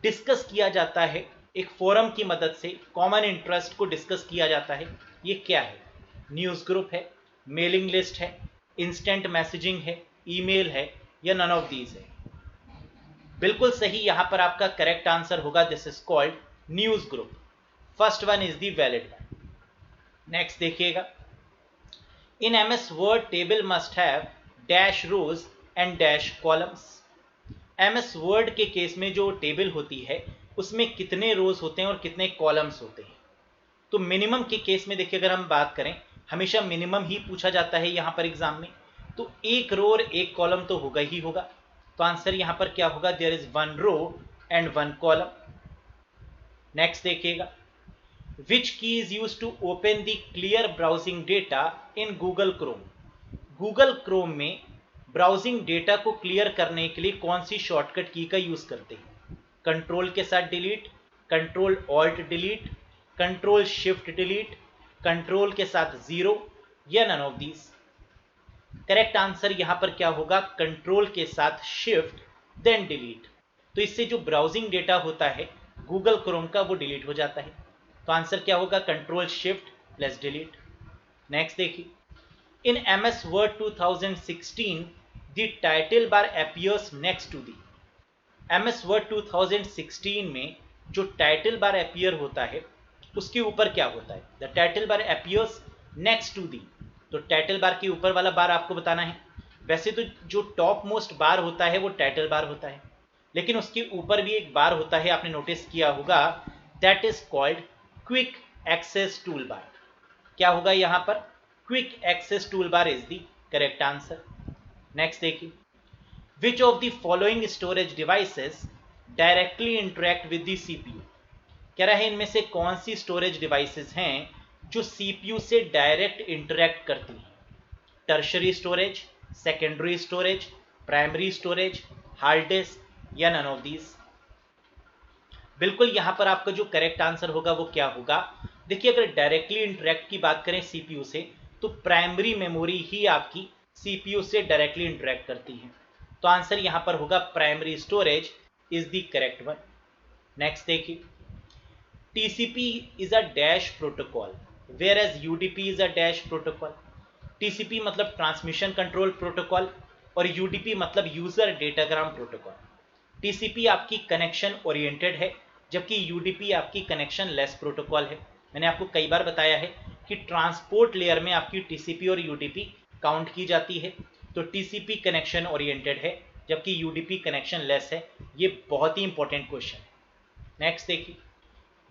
S1: डिस्कस किया जाता है, एक फोरम की मदद से कॉमन इंटरेस्ट को डिस्कस किया जाता है। ये क्या है, न्यूज़ ग्रुप है, मेलिंग लिस्ट है, इंस्टेंट मैसेजिंग है, ईमेल है, या नन ऑफ दीज है। बिल्कुल सही यहां पर आपका करेक्ट आंसर होगा, this is called news group. First one is the valid one. Next देखिएगा, in MS word table must have dash rows and dash columns. MS word के केस में जो टेबल होती है उसमें कितने रोज होते हैं और कितने कॉलम्स होते हैं। तो मिनिमम के केस में देखिए, अगर हम बात करें, हमेशा मिनिमम ही पूछा जाता है यहां पर एग्जाम में, तो एक रो और एक कॉलम तो होगा ही होगा। तो आंसर यहां पर क्या होगा, there is 1 row and 1 column. Next देखिएगा, which key is use to open the clear browsing data in Google Chrome. Google Chrome में ब्राउजिंग डेटा को क्लियर करने के लिए कौन सी शॉर्टकट की का यूज करते हैं, कंट्रोल के साथ delete, control alt delete, control shift delete, control के साथ 0, या none of these. Correct answer यहां पर क्या होगा, कंट्रोल के साथ शिफ्ट देन डिलीट। तो इससे जो ब्राउजिंग डेटा होता है गूगल क्रोम का वो डिलीट हो जाता है। तो आंसर क्या होगा, control shift plus delete. Next देखिए, in MS word 2016 the title bar appears next to the. MS word 2016 में जो टाइटल बार अपीयर होता है उसके ऊपर क्या होता है? The title bar appears next to the, तो टाइटल बार के ऊपर वाला बार आपको बताना है। वैसे तो जो टॉप मोस्ट बार होता है वो टाइटल बार होता है, लेकिन उसके ऊपर भी एक बार होता है, आपने नोटिस किया होगा, that is called quick access tool bar. क्या होगा यहां पर? Quick access tool bar is the correct answer. Next देखिए, which of the following storage devices directly interact with the CPU. कह रहा है इनमें से कौन सी स्टोरेज डिवाइसेस हैं जो सीपीयू से डायरेक्ट इंटरेक्ट करती हैं? Tertiary storage, secondary storage, primary storage, hard disk या नन ऑफ दीज। बिल्कुल यहां पर आपका जो करेक्ट आंसर होगा वो क्या होगा? देखिए, अगर डायरेक्टली इंटरेक्ट की बात करें सीपीयू से, तो प्राइमरी मेमोरी ही आपकी सीपीयू से डायरेक्टली इंटरेक्ट करती है, तो आंसर यहां पर होगा primary storage is the correct one. Next देखिए, TCP is a dash protocol whereas UDP is a dash protocol। TCP मतलब ट्रांसमिशन कंट्रोल प्रोटोकॉल और UDP मतलब यूजर डेटाग्राम प्रोटोकॉल। TCP आपकी कनेक्शन ओरिएंटेड है, जबकि UDP आपकी कनेक्शन लेस प्रोटोकॉल है। मैंने आपको कई बार बताया है कि ट्रांसपोर्ट लेयर में आपकी TCP और UDP काउंट की जाती है, तो TCP कनेक्शन ओरिएंटेड है जबकि UDP कनेक्शन लेस है। ये बहुत ही इंपॉर्टेंट क्वेश्चन है। नेक्स्ट देखिए,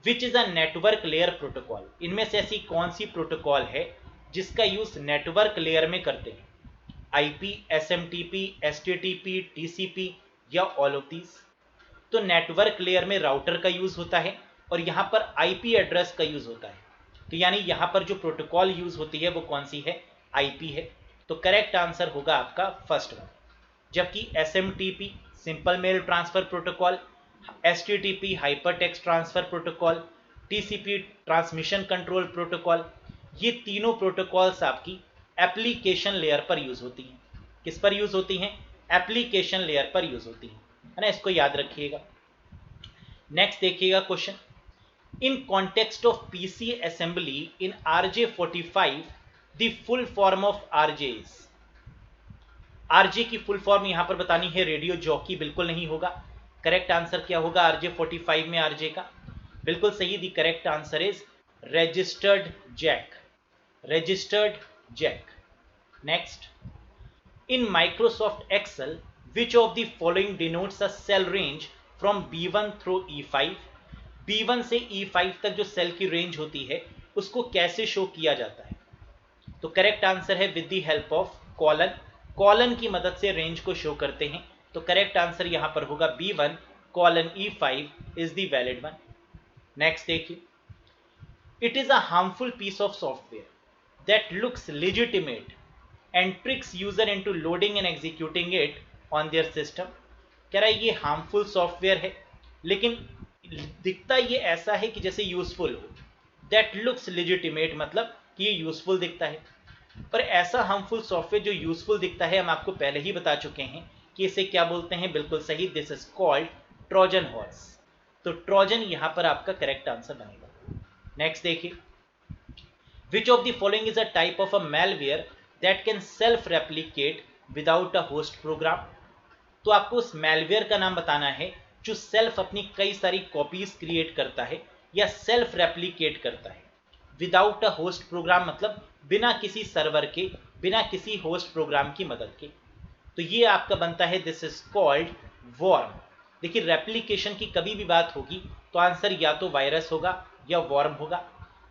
S1: which is a network layer protocol. इनमें से ऐसी कौन सी प्रोटोकॉल है जिसका यूज नेटवर्क लेयर में करते हैं? आईपी, एसएमटीपी, एचटीटीपी, टीसीपी या ऑल ऑफ दीज। तो नेटवर्क लेयर में राउटर का यूज होता है और यहां पर आईपी एड्रेस का यूज होता है, तो यानी यहां पर जो प्रोटोकॉल यूज होती है वो कौन सी है? आईपी है, तो करेक्ट आंसर होगा आपका फर्स्ट वन। जबकि SMTP simple mail transfer protocol, HTTP hyper text transfer protocol, TCP transmission control protocol, ये तीनों प्रोटोकॉल्स आपकी एप्लीकेशन लेयर पर यूज होती हैं। किस पर यूज होती हैं? एप्लीकेशन लेयर पर यूज होती हैं, है ना, इसको याद रखिएगा। नेक्स्ट देखिएगा question, in context of PC assembly in RJ45 the full form of RJ is. RJ की फुल फॉर्म यहां पर बतानी है, रेडियो जॉकी बिल्कुल नहीं होगा। करेक्ट आंसर क्या होगा RJ45 में RJ का? बिल्कुल सही, the correct answer is registered jack. Registered jack. Next, in Microsoft excel which of the following denotes a cell range from B1 through E5। B1 से E5 तक जो सेल की रेंज होती है उसको कैसे शो किया जाता है? तो करेक्ट आंसर है with the help of colon. Colon की मदद से रेंज को शो करते हैं, तो करेक्ट आंसर यहां पर होगा B1 colon E5 is the valid one. Next देखिए, it is a harmful piece of software that looks legitimate and tricks user into loading and executing it on their system. कह रहा है ये harmful software है लेकिन दिखता ये ऐसा है कि जैसे यूजफुल हो। दैट लुक्स लेजिटिमेट मतलब कि ये यूजफुल दिखता है, पर ऐसा हार्मफुल सॉफ्टवेयर जो यूजफुल दिखता है हम आपको पहले ही बता चुके हैं कि इसे क्या बोलते हैं? बिल्कुल सही, this is called Trojan horse. तो ट्रोजन यहां पर आपका करेक्ट आंसर बनेगा। नेक्स्ट देखिए, which of the following is a type of a malware that can self replicate without a host program. तो आपको उस मैलवेयर का नाम बताना है जो सेल्फ अपनी कई सारी कॉपीज क्रिएट करता है या सेल्फ रेप्लिकेट करता है विदाउट अ होस्ट प्रोग्राम, मतलब बिना किसी सर्वर के, बिना किसी होस्ट प्रोग्राम की मदद के। तो ये आपका बनता है, दिस इज कॉल्ड वॉर्म। देखिए, रेप्लिकेशन की कभी भी बात होगी तो आंसर या तो वायरस होगा या वॉर्म होगा।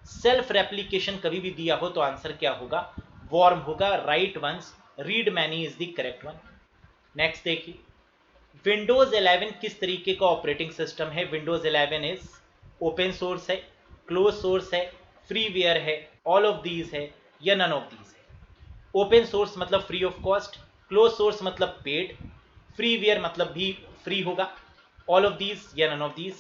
S1: सेल्फ रेप्लिकेशन कभी भी दिया हो तो आंसर क्या होगा? वॉर्म होगा। Write once, read many is the correct one. Next देखिए, विंडोज 11 किस तरीके का ऑपरेटिंग सिस्टम है? विंडोज 11 इज ओपन सोर्स है, क्लोज सोर्स है, फ्रीवेयर है, ऑल ऑफ दीज है या नन ऑफ दीज है। ओपन सोर्स मतलब free of cost, close source मतलब पेड, फ्रीवेयर मतलब भी फ्री होगा, ऑल ऑफ दीज या नन ऑफ दीज।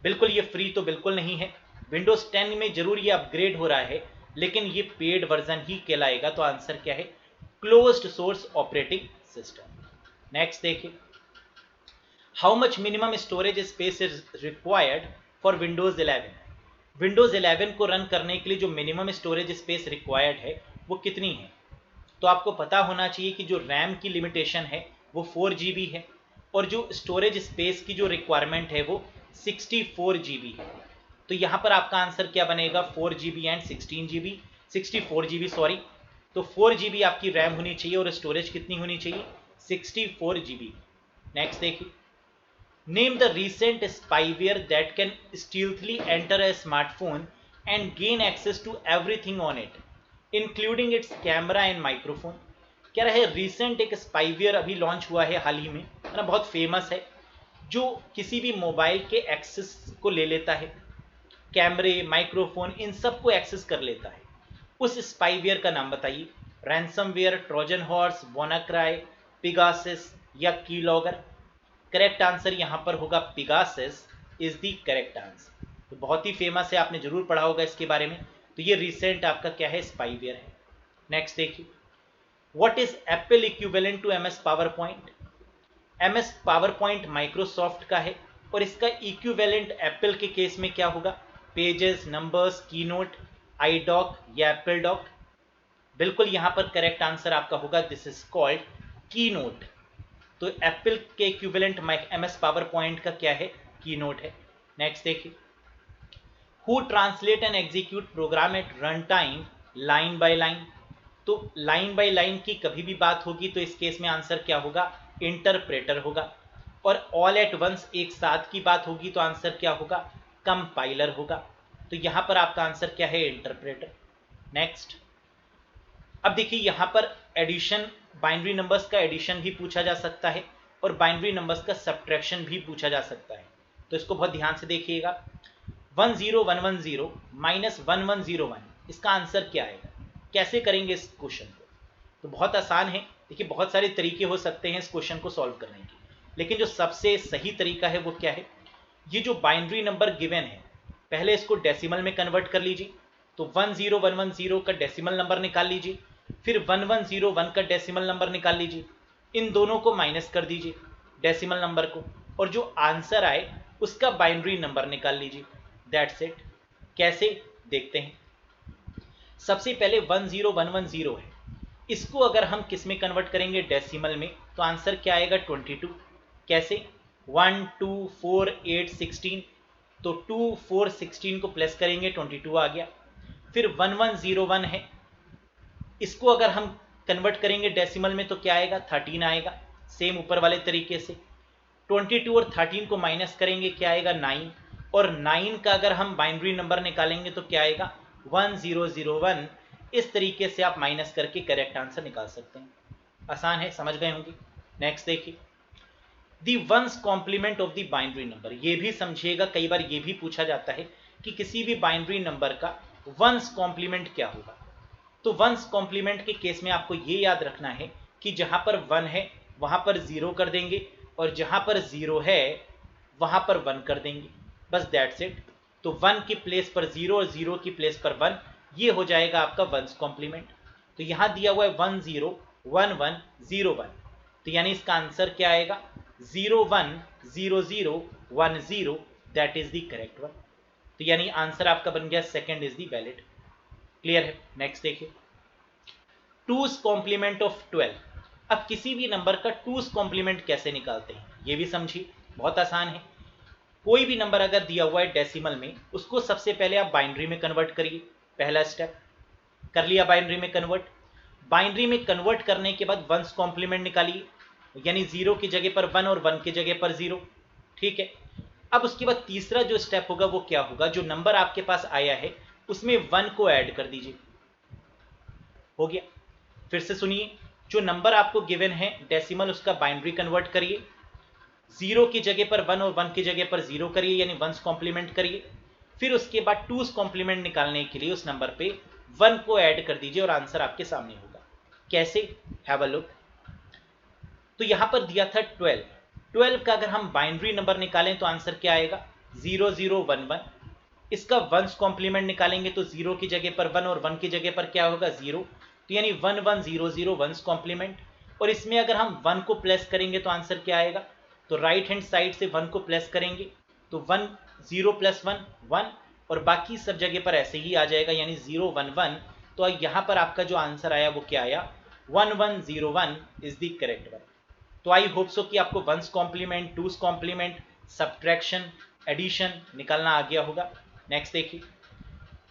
S1: बिल्कुल ये फ्री तो बिल्कुल नहीं है। विंडोज 10 में जरूर ये अपग्रेड हो रहा है लेकिन ये पेड वर्जन ही कहलाएगा, तो आंसर क्या है? Closed source operating system. Next देखिए, how much minimum storage space is required for Windows 11। Windows 11 को रन करने के लिए जो मिनिमम स्टोरेज स्पेस रिक्वायर्ड है वो कितनी है? तो आपको पता होना चाहिए कि जो रैम की लिमिटेशन है वो 4 GB है और जो स्टोरेज स्पेस की जो रिक्वायरमेंट है वो 64 GB है। तो यहाँ पर आपका आंसर क्या बनेगा, 4 GB and 16 GB 64 GB sorry. तो 4 GB आपकी रैम होनी चाहिए और स्टोरेज कितनी होनी चाहिए, 64 GB। नेक्स्ट देखिए, name the recent spyware that can stealthily enter a smartphone and gain access to everything on it including its camera and microphone. क्या रहे, रिसेंट एक स्पाईवेयर अभी लॉन्च हुआ है हाल ही में, है ना, बहुत फेमस है, जो किसी भी मोबाइल के एक्सेस को ले लेता है, कैमरे माइक्रोफोन इन सबको एक्सेस कर लेता है। उस स्पाईवेयर का नाम बताइए, ransomware, Trojan horse, WannaCry, Pegasus या कीलॉगर। करेक्ट आंसर यहां पर होगा Pegasus is the correct answer. तो बहुत ही फेमस है, आपने जरूर पढ़ा होगा इसके बारे में। तो ये रिसेंट आपका क्या है, स्पाईवेयर है। नेक्स्ट देखिए, what is Apple equivalent to MS PowerPoint. MS PowerPoint Microsoft का है और इसका इक्विवेलेंट एप्पल के केस में क्या होगा, पेजेस, नंबर्स, कीनोट, आईडॉक या एप्पल डॉक। बिल्कुल यहां पर करेक्ट आंसर आपका होगा दिस इज कॉल्ड कीनोट। तो एप्पल के इक्विवेलेंट एमएस पावर पॉइंट का क्या है, कीनोट है। नेक्स्ट देखिए, who translate and execute program at run time line by line. तो लाइन बाय लाइन की कभी भी बात होगी तो इस केस में आंसर क्या होगा, इंटरप्रेटर होगा। और ऑल एट वंस एक साथ की बात होगी तो आंसर क्या होगा, कंपाइलर होगा। तो यहां पर आपका आंसर क्या है, इंटरप्रेटर। नेक्स्ट, अब देखिए यहां पर एडिशन, बाइनरी नंबर्स का एडिशन भी पूछा जा सकता है और बाइनरी नंबर्स का सब्ट्रैक्शन भी पूछा जा सकता है। तो इसको बहुत ध्यान से देखिएगा। 10110 माइनस 1101, इसका आंसर क्या आएगा, कैसे करेंगे इस क्वेश्चन को। तो बहुत आसान है, देखिए बहुत सारे तरीके हो सकते हैं इस क्वेश्चन को सॉल्व करने के, लेकिन जो सबसे सही तरीका है वो क्या है, ये जो बाइनरी नंबर गिवन है पहले इसको डेसिमल में कन्वर्ट कर लीजिए। तो 10110 का डेसिमल नंबर निकाल लीजिए, फिर 1101 का डेसिमल नंबर निकाल लीजिए, इन दोनों को माइनस कर दीजिए डेसिमल नंबर को, और जो आंसर आए उसका बाइनरी नंबर निकाल लीजिए। That's it. कैसे देखते हैं। सबसे पहले 10110 है, इसको अगर हम किस में कन्वर्ट करेंगे, डेसिमल में, तो आंसर क्या आएगा, 22। कैसे, 1 2 4 8 16, तो 2 4 16 को प्लस करेंगे 22 आ गया। फिर 1101 है, इसको अगर हम कन्वर्ट करेंगे डेसिमल में तो क्या आएगा, 13 आएगा, सेम ऊपर वाले तरीके से। 22 और 13 को माइनस करेंगे, क्या आएगा, 9, और 9 का अगर हम बाइनरी नंबर निकालेंगे तो क्या आएगा, 1001। इस तरीके से आप माइनस करके करेक्ट आंसर निकाल सकते हैं। आसान है, समझ गए होंगे। नेक्स्ट देखिए, the one's complement of the binary number. ये भी समझिएगा, कई बार ये भी पूछा जाता है कि किसी भी बाइनरी नंबर का वंस कॉम्प्लीमेंट क्या होगा। तो वंस कॉम्प्लीमेंट के केस में आपको ये याद रखना है कि जहां पर 1 है वहां पर 0 कर देंगे, और जहां पर 0 है वहां पर 1 कर देंगे, बस दैट्स इट। तो 1 की प्लेस पर 0 और 0 की प्लेस पर 1, ये हो जाएगा आपका वंस कॉम्प्लीमेंट। तो यहां दिया हुआ है 101101, तो यानी इसका आंसर क्या आएगा, 010010, that is the correct one. तो यानी आंसर आपका बन गया second is the valid. Clear है। नेक्स्ट देखिए, 2's कॉम्प्लीमेंट ऑफ 12। अब किसी भी नंबर का 2's कॉम्प्लीमेंट कैसे निकालते हैं ये भी समझिए, बहुत आसान है। कोई भी नंबर अगर दिया हुआ है डेसिमल में, उसको सबसे पहले आप बाइनरी में कन्वर्ट करिए, पहला स्टेप कर लिया बाइनरी में कन्वर्ट। बाइनरी में कन्वर्ट करने के बाद वंस कॉम्प्लीमेंट निकालिए, यानी 0 की जगह पर 1 और 1 की जगह पर 0, ठीक है। अब उसके बाद तीसरा जो स्टेप होगा वो क्या होगा, जो नंबर आपके पास आया है उसमें 1 को ऐड कर दीजिए, हो गया। फिर से सुनिए, जो नंबर आपको गिवन है डेसिमल, उसका बाइनरी कन्वर्ट करिए, 0 की जगह पर 1 और 1 की जगह पर 0 करिए, यानी वंस कॉम्प्लीमेंट करिए। फिर उसके बाद 2's कॉम्प्लीमेंट निकालने के लिए उस नंबर पे 1 को ऐड कर दीजिए और आंसर आपके सामने होगा। कैसे, हैव अ लुक। तो यहां पर दिया था 12 का अगर हम बाइनरी नंबर निकालें तो आंसर क्या आएगा, 0011। इसका वंस कॉम्प्लीमेंट निकालेंगे तो 0 की जगह पर 1 और 1 की जगह पर क्या होगा, 0, तो यानी 1100 वंस कॉम्प्लीमेंट। और इसमें अगर हम 1 को प्लस करेंगे तो आंसर क्या आएगा, तो राइट हैंड साइड से 1 को प्लस करेंगे तो 1 0 + 1 1, और बाकी सब जगह पर ऐसे ही आ जाएगा, यानी 011। तो यहां पर आपका जो आंसर आया वो क्या आया, 1101 इज द करेक्ट वन। तो आई होप सो कि आपको one's complement, 2's complement, subtraction, addition निकालना आ गया होगा। नेक्स्ट देखिए,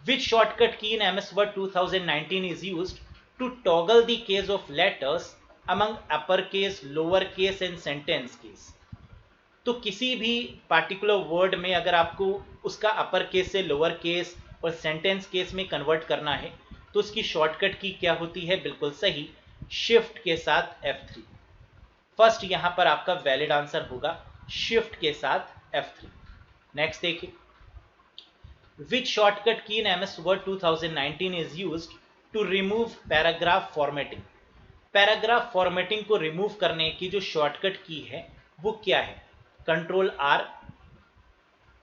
S1: which shortcut key in MS Word 2019 is used to toggle the case of letters among upper case, lower case and sentence case. तो किसी भी पार्टिकुलर वर्ड में अगर आपको उसका अपर केस से लोअर केस और सेंटेंस केस में कन्वर्ट करना है तो उसकी शॉर्टकट की क्या होती है? बिल्कुल सही, शिफ्ट के साथ F3। फर्स्ट यहां पर आपका वैलिड आंसर होगा शिफ्ट के साथ F3। नेक्स्ट देखिए, which shortcut key in MS Word 2019 is used to remove paragraph formatting. Paragraph formatting को रिमूव करने की जो शॉर्टकट की है वो क्या है? Control R,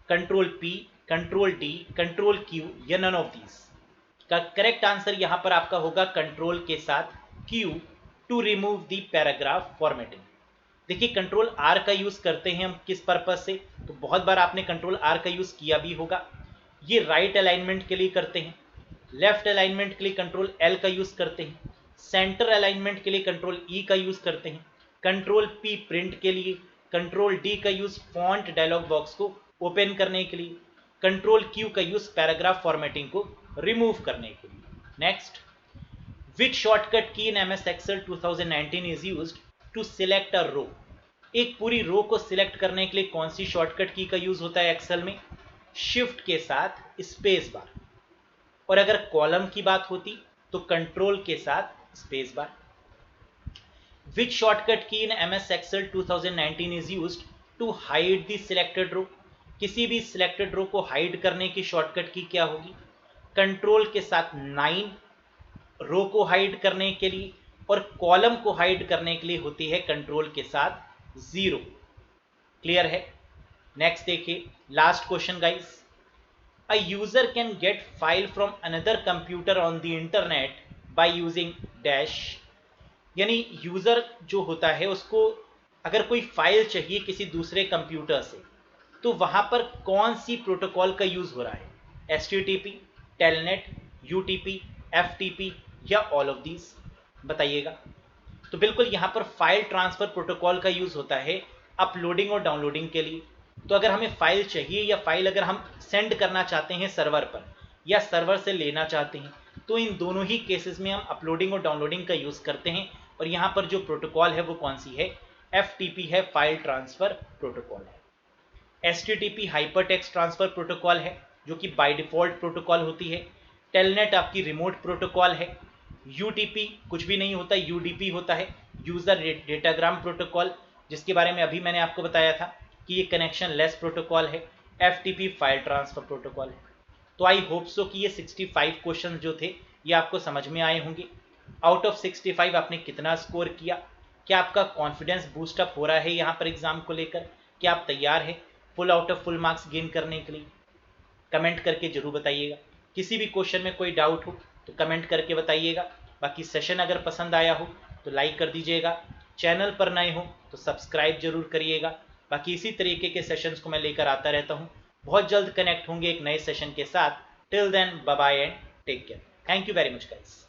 S1: control P, control D, control Q या नन ऑफ दीज? का करेक्ट आंसर यहां पर आपका होगा कंट्रोल के साथ Q to remove the paragraph formatting. देखिए कंट्रोल R का यूज करते हैं हम किस पर्पज से? तो बहुत बार आपने कंट्रोल R का यूज किया भी होगा। ये राइट अलाइनमेंट के लिए करते हैं, लेफ्ट अलाइनमेंट के लिए कंट्रोल L का यूज करते हैं, सेंटर अलाइनमेंट के लिए कंट्रोल E का यूज करते हैं, कंट्रोल P प्रिंट के लिए, कंट्रोल D का यूज फॉन्ट डायलॉग बॉक्स को ओपन करने के लिए, कंट्रोल Q का यूज पैराग्राफ फॉर्मेटिंग को रिमूव करने के लिए। Next, which shortcut key in MS Excel 2019 is used to select a row. एक पूरी रो को सिलेक्ट करने के लिए कौन सी शॉर्टकट की का यूज होता है एक्सेल में? शिफ्ट के साथ स्पेस बार। और अगर कॉलम की बात होती तो कंट्रोल के साथ space bar. Which shortcut key in MS Excel 2019 is used to hide the selected row. किसी भी सिलेक्टेड रो को हाइड करने की शॉर्टकट की क्या होगी? कंट्रोल के साथ 9 रो को हाइड करने के लिए, और कॉलम को हाइड करने के लिए होती है कंट्रोल के साथ 0। क्लियर है? नेक्स्ट देखिए, last question guys. A user can get file from another computer on the internet by using dash. यानी यूजर जो होता है उसको अगर कोई फाइल चाहिए किसी दूसरे कंप्यूटर से तो वहां पर कौन सी प्रोटोकॉल का यूज हो रहा है? HTTP, टेलनेट, UTP, FTP या ऑल ऑफ दीज? बताइएगा। तो बिल्कुल यहां पर फाइल ट्रांसफर प्रोटोकॉल का यूज होता है अपलोडिंग और डाउनलोडिंग के लिए। तो अगर हमें फाइल चाहिए या फाइल अगर हम सेंड करना चाहते हैं सर्वर पर या सर्वर से लेना चाहते हैं तो इन दोनों ही केसेस में हम अपलोडिंग और डाउनलोडिंग का यूज करते हैं। और यहाँ पर जो प्रोटोकॉल है वो कौन सी है? FTP है, फाइल ट्रांसफर प्रोटोकॉल है। HTTP hyper text transfer protocol है जो कि बाय डिफॉल्ट प्रोटोकॉल होती है। टेलनेट आपकी रिमोट प्रोटोकॉल है। UTP कुछ भी नहीं होता, UDP होता है, यूजर डेटाग्राम प्रोटोकॉल, जिसके बारे में अभी मैंने आपको बताया था कि ये कनेक्शन लेस प्रोटोकॉल है। FTP फाइल ट्रांसफर प्रोटोकॉल है। तो आई होप सो कि ये 65 क्वेश्चन जो थे ये आपको समझ में आए होंगे। आउट ऑफ 65 आपने कितना स्कोर किया? क्या आपका कॉन्फिडेंस बूस्ट अप हो रहा है यहाँ पर एग्जाम को लेकर? क्या आप तैयार हैं full out of full marks gain करने के लिए? कमेंट करके जरूर बताइएगा। किसी भी क्वेश्चन में कोई डाउट हो तो कमेंट करके बताइएगा। बाकी सेशन अगर पसंद आया हो तो लाइक कर दीजिएगा, चैनल पर नए हो तो सब्सक्राइब जरूर करिएगा। बाकी इसी तरीके के सेशंस को मैं लेकर आता रहता हूँ। बहुत जल्द कनेक्ट होंगे एक नए सेशन के साथ। Till then bye bye and take care. Thank you very much guys.